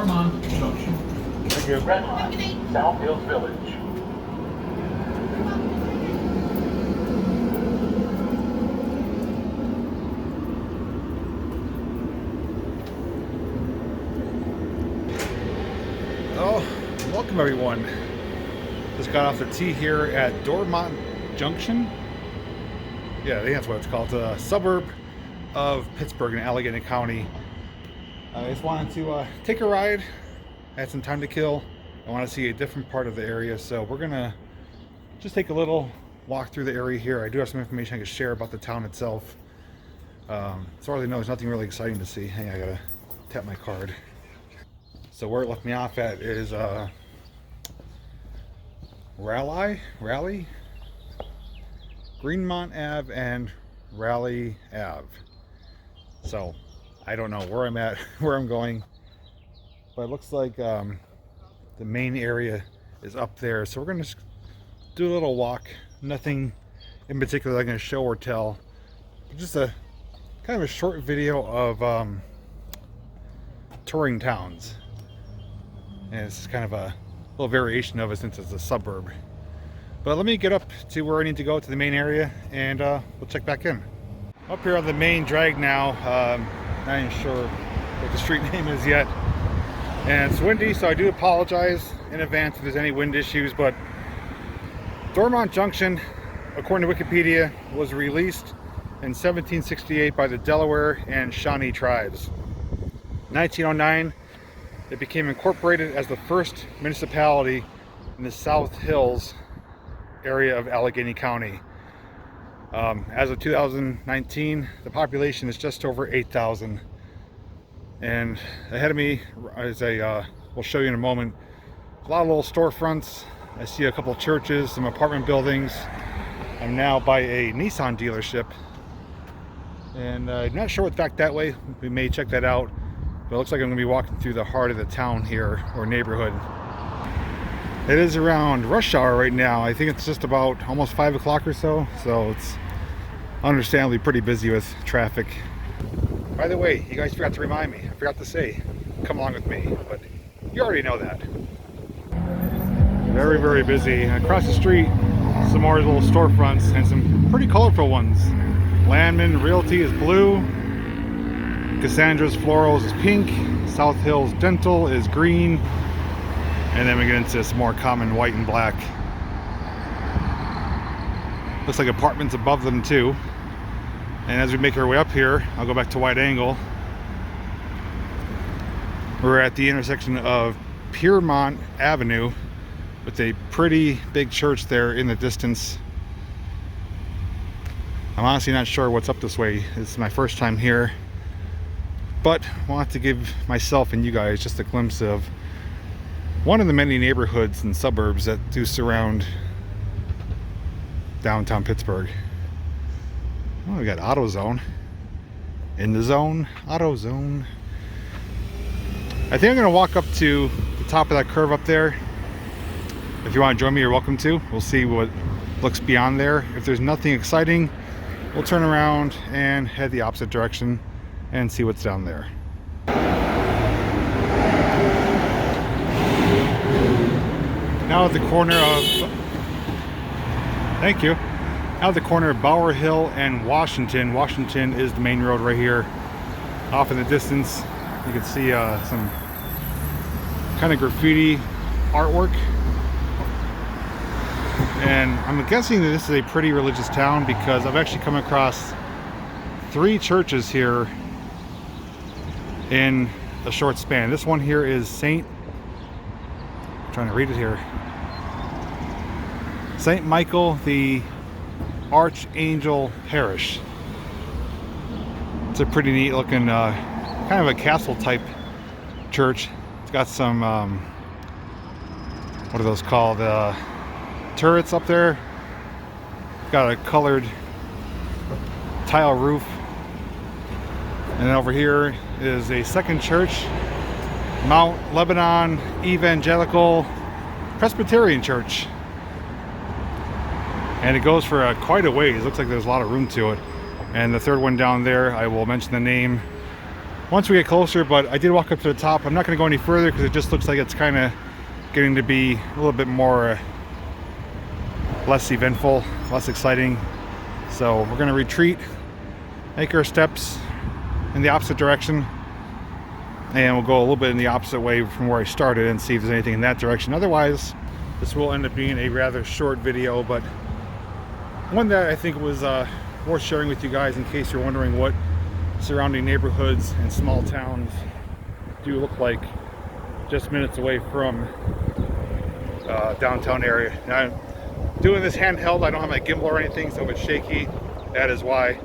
Dormont Junction. Thank you. Red line, South Hills Village. Oh, welcome everyone. Just got off the T here at Dormont Junction. Yeah, I think that's what it's called. It's a suburb of Pittsburgh in Allegheny County. I just wanted to take a ride. I had some time to kill. I want to see a different part of the area, so we're gonna just take a little walk through the area here. I do have some information I can share about the town itself. So far as I know, there's nothing really exciting to see. Hang on, I gotta tap my card. So where it left me off at is Raleigh, Greenmont Ave and Raleigh Ave. So I don't know where I'm at, where I'm going, but it looks like the main area is up there. So we're gonna just do a little walk. Nothing in particular I'm gonna show or tell, but just a kind of a short video of touring towns. And it's kind of a little variation of it since it's a suburb. But let me get up to where I need to go to the main area, and we'll check back in. Up here on the main drag now. Not even sure what the street name is yet. And it's windy, so I do apologize in advance if there's any wind issues. But Dormont Junction, according to Wikipedia, was released in 1768 by the Delaware and Shawnee tribes. 1909. It became incorporated as the first municipality in the South Hills area of Allegheny County. As of 2019, the population is just over 8,000. And ahead of me, as we'll show you in a moment, a lot of little storefronts. I see a couple of churches, some apartment buildings. I'm now by a Nissan dealership. And I'm not sure what's back that way. We may check that out. But it looks like I'm going to be walking through the heart of the town here, or neighborhood. It is around rush hour right now. I think it's just about almost 5 o'clock or so. So it's understandably pretty busy with traffic. By the way, you guys forgot to remind me. I forgot to say, come along with me. But you already know that. Very, very busy. Across the street, some more little storefronts and some pretty colorful ones. Landman Realty is blue. Cassandra's Florals is pink, South Hills Dental is green, and then we get into some more common white and black. Looks like apartments above them too. And as we make our way up here, I'll go back to wide angle. We're at the intersection of Piermont Avenue with a pretty big church there in the distance. I'm honestly not sure what's up this way. It's my first time here. But I want to give myself and you guys just a glimpse of one of the many neighborhoods and suburbs that do surround downtown Pittsburgh. Oh, we got AutoZone. In the zone, AutoZone. I think I'm going to walk up to the top of that curve up there. If you want to join me, you're welcome to. We'll see what looks beyond there. If there's nothing exciting, we'll turn around and head the opposite direction and see what's down there. Now at the corner of now at the corner of Bower Hill and Washington. Washington is the main road right here. Off in the distance, you can see some kind of graffiti artwork. And I'm guessing that this is a pretty religious town because I've actually come across 3 churches here in a short span. This one here is I'm trying to read it here. St. Michael the Archangel Parish. It's a pretty neat looking, kind of a castle type church. It's got some, what are those called? Turrets up there. Got a colored tile roof. And then over here is a second church, Mount Lebanon Evangelical Presbyterian Church. And it goes for quite a ways. Looks like there's a lot of room to it. And the third one down there, I will mention the name once we get closer, but I did walk up to the top. I'm not going to go any further because it just looks like it's kind of getting to be a little bit more less eventful, less exciting. So we're going to retreat, make our steps in the opposite direction, and we'll go a little bit in the opposite way from where I started and see if there's anything in that direction. Otherwise, this will end up being a rather short video, but one that I think was worth sharing with you guys in case you're wondering what surrounding neighborhoods and small towns do look like just minutes away from downtown area. Now, I'm doing this handheld. I don't have my gimbal or anything, so if it's shaky, that is why.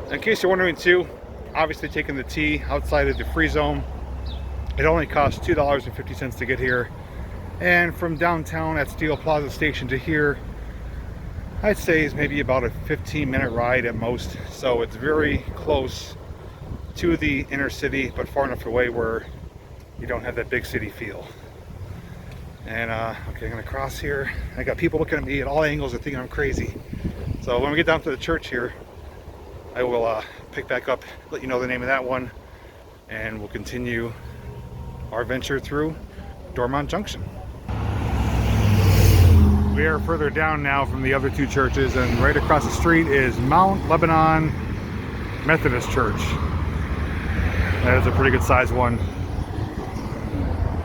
In case you're wondering too, obviously taking the T outside of the free zone, it only costs $2.50 to get here, and from downtown at Steel Plaza Station to here, I'd say is maybe about a 15-minute ride at most. So it's very close to the inner city, but far enough away where you don't have that big city feel. And okay, I'm gonna cross here. I got people looking at me at all angles and thinking I'm crazy. So when we get down to the church here, I will pick back up, let you know the name of that one, and we'll continue our venture through Dormont Junction. We are further down now from the other two churches, and right across the street is Mount Lebanon Methodist Church. That is a pretty good sized one.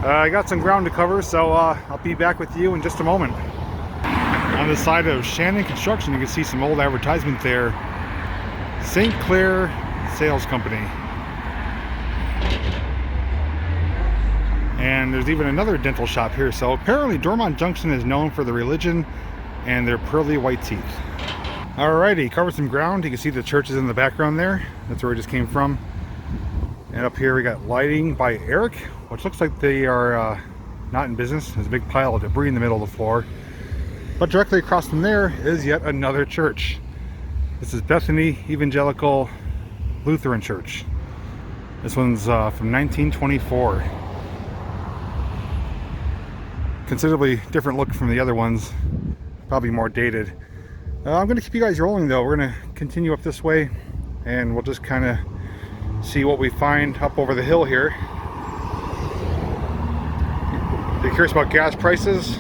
I got some ground to cover, so I'll be back with you in just a moment. On the side of Shannon Construction, you can see some old advertisement there. St. Clair Sales Company. And there's even another dental shop here. So apparently Dormont Junction is known for the religion and their pearly white teeth. Alrighty, covered some ground. You can see the churches in the background there. That's where we just came from. And up here we got lighting by Eric, which looks like they are not in business. There's a big pile of debris in the middle of the floor. But directly across from there is yet another church. This is Bethany Evangelical Lutheran Church. This one's from 1924. Considerably different look from the other ones, probably more dated. I'm going to keep you guys rolling though. We're going to continue up this way, and we'll just kind of see what we find up over the hill here. If you're curious about gas prices,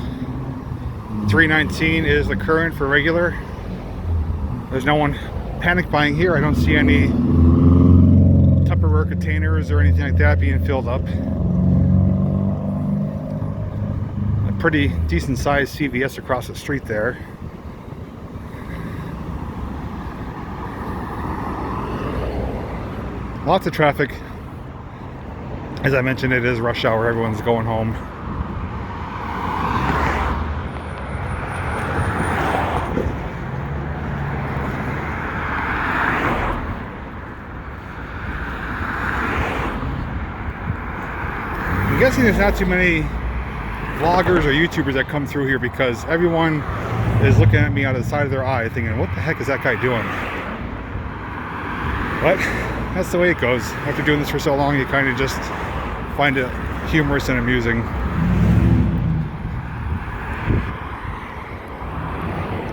$3.19 is the current for regular. There's no one panic buying here. I don't see any Tupperware containers or anything like that being filled up. Pretty decent sized CVS across the street there. Lots of traffic. As I mentioned, it is rush hour. Everyone's going home. I'm guessing there's not too many vloggers or YouTubers that come through here because everyone is looking at me out of the side of their eye thinking, what the heck is that guy doing? But that's the way it goes. After doing this for so long, you kind of just find it humorous and amusing.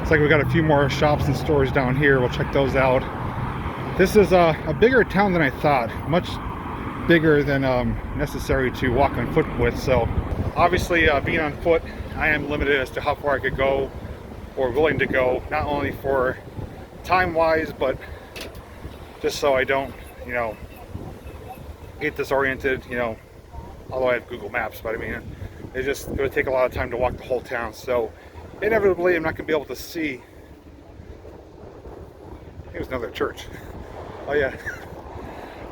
It's like we got a few more shops and stores down here. We'll check those out. This is a bigger town than I thought. Much bigger than necessary to walk on foot with. So obviously, being on foot, I am limited as to how far I could go or willing to go, not only for time-wise, but just so I don't, you know, get disoriented, you know, although I have Google Maps, but I mean, it would take a lot of time to walk the whole town. So inevitably, I'm not going to be able to see. Here's another church. Oh yeah.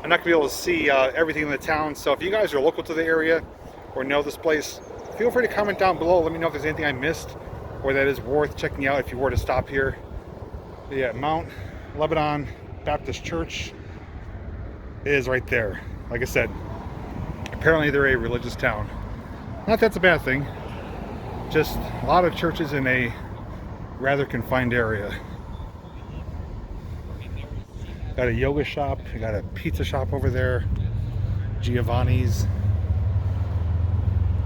I'm not going to be able to see everything in the town. So if you guys are local to the area or know this place, feel free to comment down below. Let me know if there's anything I missed or that is worth checking out if you were to stop here. But yeah, Mount Lebanon Baptist Church is right there. Like I said, apparently they're a religious town. Not that's a bad thing. Just a lot of churches in a rather confined area. Got a yoga shop, you got a pizza shop over there, Giovanni's.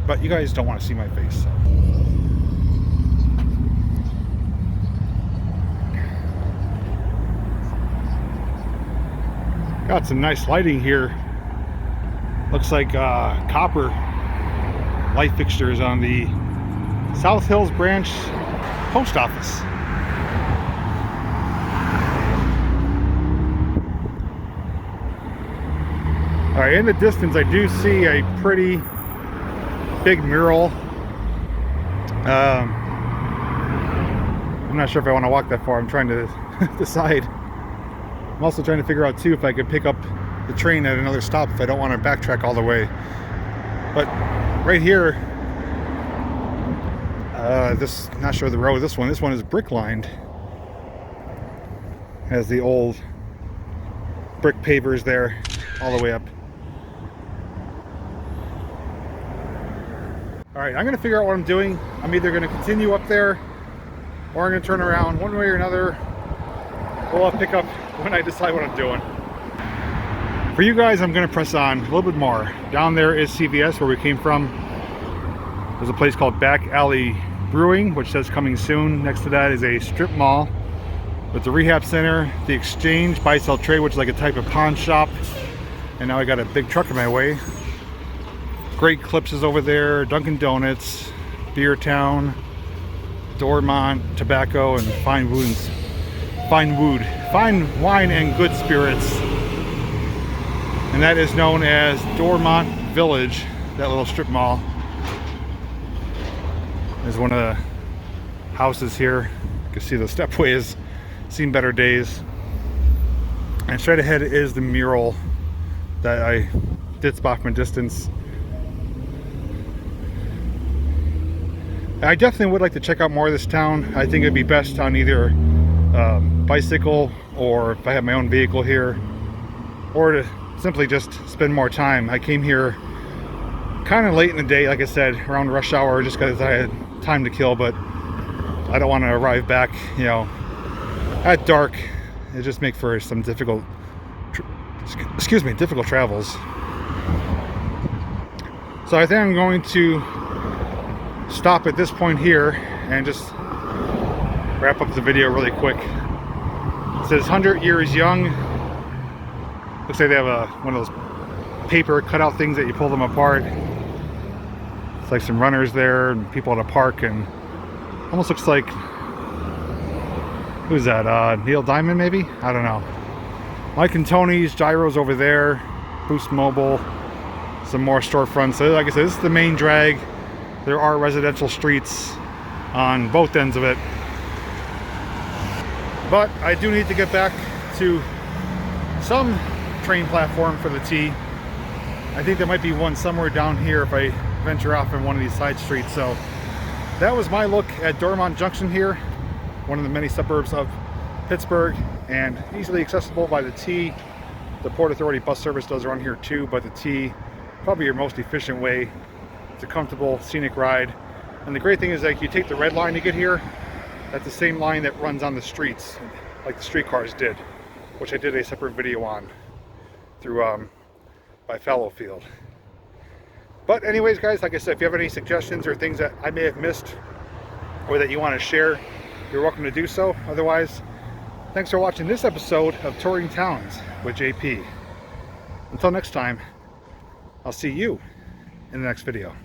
But you guys don't want to see my face, so. Got some nice lighting here Looks like copper light fixtures on the South Hills branch post office. All right, in the distance, I do see a pretty big mural. I'm not sure if I want to walk that far. I'm trying to decide. I'm also trying to figure out too if I could pick up the train at another stop if I don't want to backtrack all the way. But right here, not sure the road. This one is brick lined. Has the old brick pavers there all the way up. All right, I'm gonna figure out what I'm doing. I'm either gonna continue up there or I'm gonna turn around. One way or another, we'll pick up when I decide what I'm doing. For you guys, I'm gonna press on a little bit more. Down there is CVS, where we came from. There's a place called Back Alley Brewing, which says coming soon. Next to that is a strip mall with the rehab center, the exchange, buy sell trade, which is like a type of pawn shop. And now I got a big truck in my way. Great Clips is over there, Dunkin' Donuts, Beer Town, Dormont Tobacco, and fine wine and good spirits. And that is known as Dormont Village, that little strip mall. There's one of the houses here. You can see the stepway has seen better days. And straight ahead is the mural that I did spot from a distance. I definitely would like to check out more of this town. I think it'd be best on either bicycle, or if I have my own vehicle here, or to simply just spend more time. I came here kind of late in the day, like I said, around rush hour, just because I had time to kill, but I don't want to arrive back, you know, at dark. It just make for some difficult travels. So I think I'm going to stop at this point here and just wrap up the video really quick. It says 100 years young. Looks like they have one of those paper cutout things that you pull them apart. It's like some runners there and people at a park, and almost looks like, who's that, Neil Diamond maybe? I don't know. Mike and Tony's, Gyro's over there, Boost Mobile, some more storefronts. So like I said, this is the main drag. There are residential streets on both ends of it. But I do need to get back to some train platform for the T. I think there might be one somewhere down here if I venture off in one of these side streets. So that was my look at Dormont Junction here, one of the many suburbs of Pittsburgh, and easily accessible by the T. The Port Authority bus service does run here too, but the T, probably your most efficient way. It's a comfortable, scenic ride. And the great thing is, like, you take the red line to get here, that's the same line that runs on the streets, like the streetcars did, which I did a separate video on through by Fallowfield. But anyways, guys, like I said, if you have any suggestions or things that I may have missed or that you want to share, you're welcome to do so. Otherwise, thanks for watching this episode of Touring Towns with JP. Until next time, I'll see you in the next video.